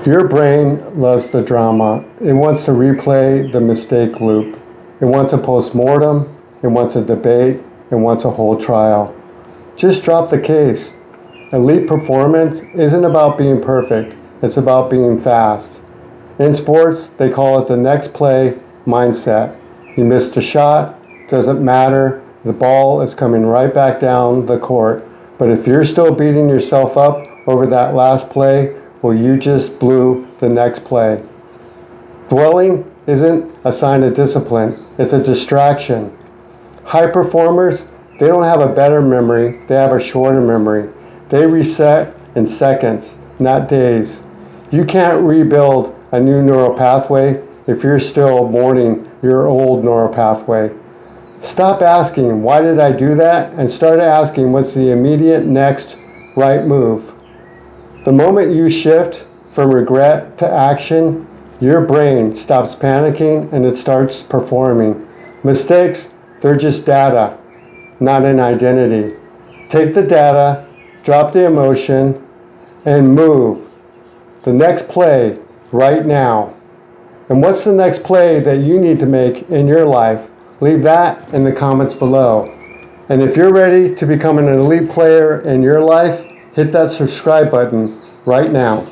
Your brain loves the drama. It wants to replay the mistake loop. It wants a postmortem. It wants a debate. It wants a whole trial. Just drop the case. Elite performance isn't about being perfect. It's about being fast. In sports, they call it the next play mindset. You missed a shot, doesn't matter. The ball is coming right back down the court. But if you're still beating yourself up over that last play, well, you just blew the next play. Dwelling isn't a sign of discipline. It's a distraction. High performers, they don't have a better memory. They have a shorter memory. They reset in seconds, not days. You can't rebuild a new neural pathway if you're still mourning your old neural pathway. Stop asking, why did I do that? And start asking, what's the immediate next right move? The moment you shift from regret to action, your brain stops panicking and it starts performing. Mistakes, they're just data, not an identity. Take the data, drop the emotion, and move. The next play right now. And what's the next play that you need to make in your life? Leave that in the comments below. And if you're ready to become an elite player in your life, hit that subscribe button right now.